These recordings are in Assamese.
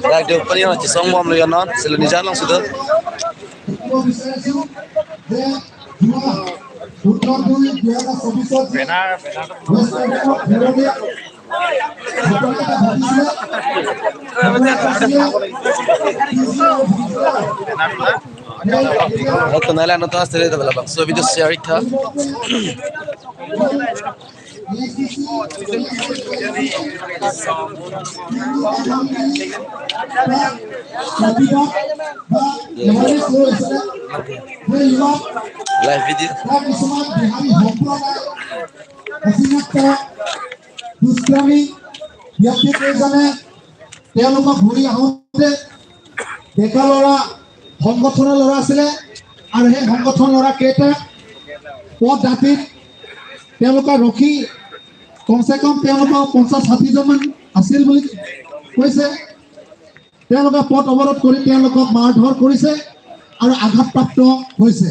Dah dia punya macam sombong lagi non, selain jalan sudah. Itu nalar nonton asli itu belakang. So video share itu. Live video. দুষ্কৰ্মী ব্যক্তিকেইজনে তেওঁলোকক ঘূৰি আহোঁতে ডেকা ল'ৰা সংগঠনৰ ল'ৰা আছিলে আৰু সেই সংগঠন ল'ৰা কেইটা পদ দাঁতিত তেওঁলোকে ৰখি কমচে কম তেওঁলোকৰ 50-60জন আছিল বুলি কৈছে। তেওঁলোকে পথ অৱৰোধ কৰি তেওঁলোকক মাৰধৰ কৰিছে আৰু আঘাতপ্ৰাপ্ত হৈছে।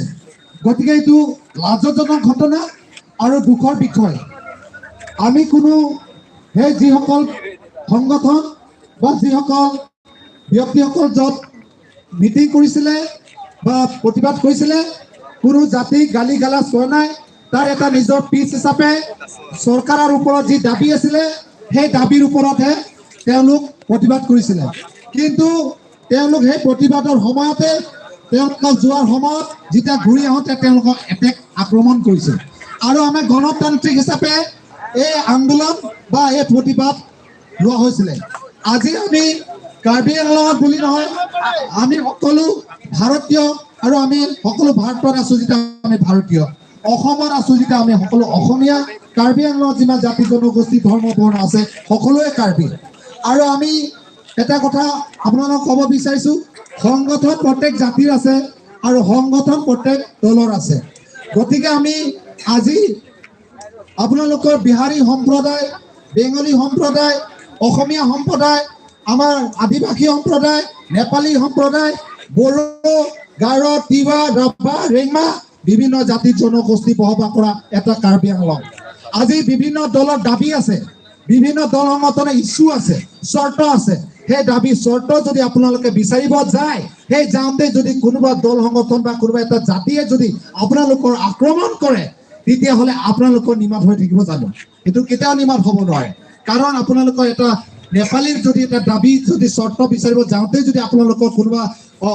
গতিকে এইটো লাজজনক ঘটনা আৰু দুখৰ বিষয়। আমি কোনো সেই যিসকল সংগঠন বা যিসকল ব্যক্তিসকল য'ত মিটিং কৰিছিলে বা প্ৰতিবাদ কৰিছিলে কোনো জাতি গালি গালাজ কৰা নাই। তাৰ এটা নিজৰ পিচ হিচাপে চৰকাৰৰ ওপৰত যি দাবী আছিলে সেই দাবীৰ ওপৰতহে তেওঁলোক প্ৰতিবাদ কৰিছিলে। কিন্তু তেওঁলোক সেই প্ৰতিবাদৰ সময়তে তেওঁলোকক যোৱাৰ সময়ত যেতিয়া ঘূৰি আহোঁতে তেওঁলোকক এটেক আক্ৰমণ কৰিছে আৰু আমি গণতান্ত্ৰিক হিচাপে এই আন্দোলন বা এই প্ৰতিবাদ লোৱা হৈছিলে। আজি আমি কাৰ্বি আংলঙত বুলি নহয়, আমি সকলো ভাৰতীয় আৰু আমি সকলো ভাৰতত আছোঁ যেতিয়া আমি ভাৰতীয়, অসমত আছোঁ যেতিয়া আমি সকলো অসমীয়া। কাৰ্বি আংলঙত যিমান জাতি জনগোষ্ঠী ধৰ্ম বৰ্ণ আছে সকলোৱে কাৰ্বি। আৰু আমি এটা কথা আপোনালোকক ক'ব বিচাৰিছোঁ, সংগঠন প্ৰত্যেক জাতিৰ আছে আৰু সংগঠন প্ৰত্যেক দলৰ আছে। গতিকে আমি আজি আপোনালোকৰ বিহাৰী সম্প্ৰদায়, বেংগলী সম্প্ৰদায়, অসমীয়া সম্প্ৰদায়, আমাৰ আদিবাসী সম্প্ৰদায়, নেপালী সম্প্ৰদায়, বড়ো, গাৰো, তিৱা, ৰাভা, ৰেংমা বিভিন্ন জাতি জনগোষ্ঠী বসবাস কৰা এটা কাৰ্বি আংলং। আজি বিভিন্ন দলৰ দাবী আছে, বিভিন্ন দল সংগঠনৰ ইছ্যু আছে, চৰ্ত আছে। সেই দাবী চৰ্ত যদি আপোনালোকে বিচাৰিব যায়, সেই যাওঁতে যদি কোনোবা দল সংগঠন বা কোনোবা এটা জাতিয়ে যদি আপোনালোকৰ আক্ৰমণ কৰে তেতিয়াহ'লে আপোনালোকৰ নিমাত হৈ থাকিব জানো? এইটো কেতিয়াও নিমাত হ'ব নোৱাৰে। কাৰণ আপোনালোকৰ এটা নেপালীৰ যদি এটা দাবী যদি চৰ্ত বিচাৰিব যাওঁতে যদি আপোনালোকৰ কোনোবা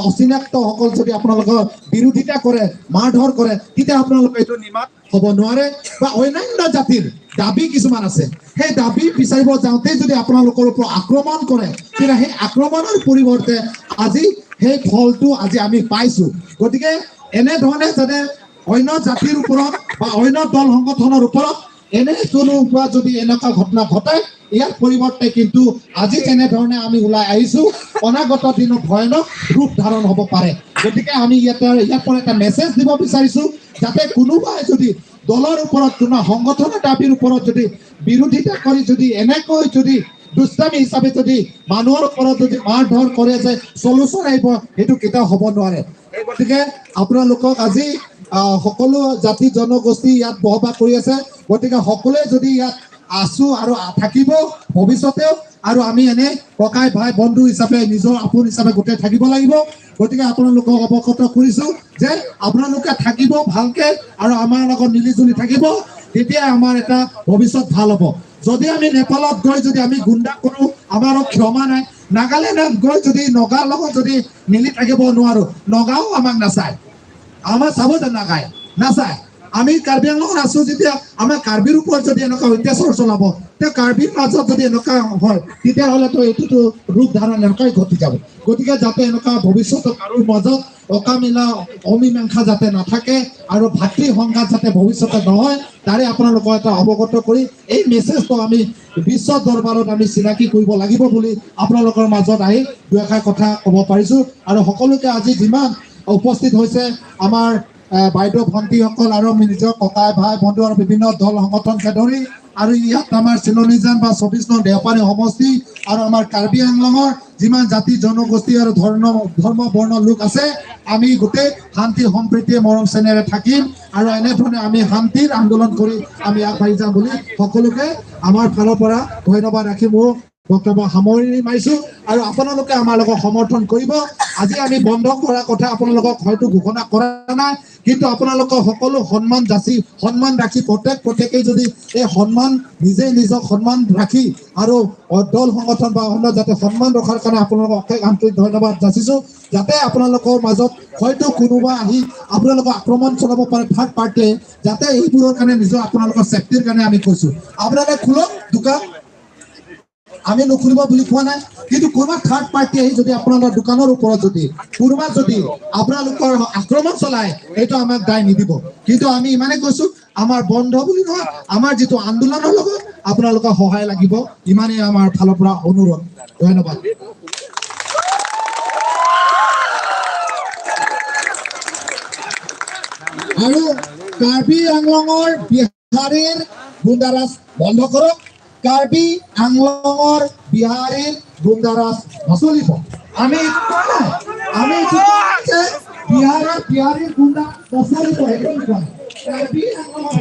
অচিনাক্তসকল যদি আপোনালোকৰ বিৰোধিতা কৰে, মাৰধৰ কৰে, তেতিয়া আপোনালোকৰ এইটো নিমাত হ'ব নোৱাৰে। বা অন্যান্য জাতিৰ দাবী কিছুমান আছে, সেই দাবী বিচাৰিব যাওঁতে যদি আপোনালোকৰ ওপৰত আক্ৰমণ কৰে তেতিয়া সেই আক্ৰমণৰ পৰিৱৰ্তে আজি সেই ফলটো আজি আমি পাইছোঁ। গতিকে এনেধৰণে যাতে অন্য জাতিৰ ওপৰত বা অন্য দল সংগঠনৰ ওপৰত এনে কোনোবা যদি এনেকুৱা ঘটনা ঘটায়, ইয়াৰ পৰিৱৰ্তে কিন্তু আজি যেনেধৰণে আমি ওলাই আহিছোঁ অনাগত দিনত ভয়ানক ৰূপ ধাৰণ হ'ব পাৰে। গতিকে আমি ইয়াৰ পৰা এটা মেছেজ দিব বিচাৰিছোঁ, যাতে কোনোবাই যদি দলৰ ওপৰত কোনো সংগঠনৰ দাবীৰ ওপৰত যদি বিৰোধিতা কৰি যদি এনেকৈ যদি দুষ্টামি হিচাপে যদি মানুহৰ ওপৰত যদি মাৰধৰ কৰে যে চলুচন আহিব, সেইটো কেতিয়াও হ'ব নোৱাৰে। গতিকে আপোনালোকক আজি সকলো জাতি জনগোষ্ঠী ইয়াত বসবাস কৰি আছে। গতিকে সকলোৱে যদি ইয়াত আছোঁ আৰু থাকিব ভৱিষ্যতেও, আৰু আমি এনে ককাই ভাই বন্ধু হিচাপে নিজৰ আপোন হিচাপে গোটেই থাকিব লাগিব। গতিকে আপোনালোকক অৱগত কৰিছোঁ যে আপোনালোকে থাকিব ভালকৈ আৰু আমাৰ লগত মিলিজুলি থাকিব, তেতিয়া আমাৰ এটা ভৱিষ্যত ভাল হ'ব। যদি আমি নেপালত গৈ যদি আমি গুণ্ডা কৰোঁ, আমাৰো ক্ষমা নাই। নাগালেণ্ডত গৈ যদি নগাৰ লগত যদি মিলি থাকিব নোৱাৰো নগাও আমাক নাচায় আমাৰ চাব যে নাচায় আমি কাৰ্বি আংলঙত আছো যেতিয়া আমাৰ কাৰ্বিৰ ওপৰত যদি এনেকুৱা অত্যাচাৰ চলাব তে কাৰ্বিৰ মাজত যদি এনেকুৱা হয় তেতিয়াহ'লেতো এইটোতো ৰূপ ধাৰণ এনেকুৱাই ঘটি যাব গতিকে যাতে এনেকুৱা ভৱিষ্যতে কাৰো মাজত অকামিলা অমীমাংসা যাতে নাথাকে আৰু ভাতৃ সংঘাত যাতে ভৱিষ্যতে নহয় তাৰে আপোনালোকক এটা অৱগত কৰি এই মেছেজটো আমি বিশ্ব দৰবাৰত আমি চিনাকি কৰিব লাগিব বুলি আপোনালোকৰ মাজত আহি দুই এষাৰ কথা ক'ব পাৰিছো আৰু সকলোকে আজি যিমান উপস্থিত হৈছে আমাৰ বাইদেউ ভণ্টিসকল আৰু নিজৰ ককাই ভাই বন্ধু আৰু বিভিন্ন দল সংগঠনকে ধৰি আৰু ইয়াত আমাৰ চিলনীজান বা 24 নং দেওপানী সমষ্টি আৰু আমাৰ কাৰ্বি আংলঙৰ যিমান জাতি জনগোষ্ঠী আৰু ধৰ্ম বৰ্ণ লোক আছে আমি গোটেই শান্তি সম্প্ৰীতি মৰম চেনেৰে থাকিম আৰু এনেধৰণে আমি শান্তিৰ আন্দোলন কৰি আমি আগবাঢ়ি যাম বুলি সকলোকে আমাৰ ফালৰ পৰা ধন্যবাদ ৰাখি মোৰ বক্তব্য সামৰি মাৰিছো আৰু আপোনালোকে আমাৰ লগত সমৰ্থন কৰিব আজি আমি বন্ধ কৰা কথা আপোনালোকক হয়তো ঘোষণা কৰা নাই কিন্তু আপোনালোকৰ সকলো সন্মান ৰাখি প্ৰত্যেকেই যদি এই সন্মান নিজক সন্মান ৰাখি আৰু দল সংগঠন বা অন্য যাতে সন্মান ৰখাৰ কাৰণে আপোনালোকক অশেষ আন্তৰিক ধন্যবাদ যাচিছো যাতে আপোনালোকৰ মাজত হয়তো কোনোবা আহি আপোনালোকক আক্ৰমণ চলাব পাৰে থাৰ্ড পাৰ্টিয়ে যাতে এইবোৰৰ কাৰণে নিজৰ আপোনালোকৰ চেফটিৰ কাৰণে আমি কৈছো আপোনালোকে খোলক দোকান আমি নুখুলিব বুলি কোৱা নাই কিন্তু কোনোবা থাৰ্ড পাৰ্টি আহি যদি আপোনালোকৰ দোকানৰ ওপৰত যদি কোনোবা যদি আপোনালোকৰ আক্ৰমণ চলায় এইটো আমাক দায় নিদিব কিন্তু আমি ইমানে কৈছো আমাৰ বন্ধ বুলি নহয় আমাৰ যিটো আন্দোলনৰ লগত আপোনালোকৰ সহায় লাগিব ইমানেই আমাৰ ফালৰ পৰা অনুৰোধ ধন্যবাদ আৰু কাৰ্বি আংলঙৰ বিহাৰীৰ গুণ্ডাৰাজ বন্ধ কৰক কাৰ্বি আংলঙৰ বিহাৰীৰ গুণ্ডাৰাজ নচলিব আমি বিহাৰীৰ গুণ্ডা নচলিব কাৰ্বি আংলঙৰ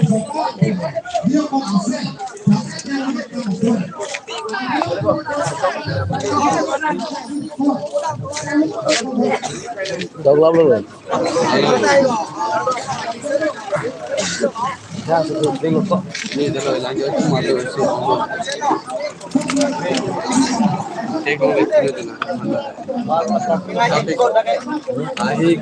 যিসকল আছে Ahí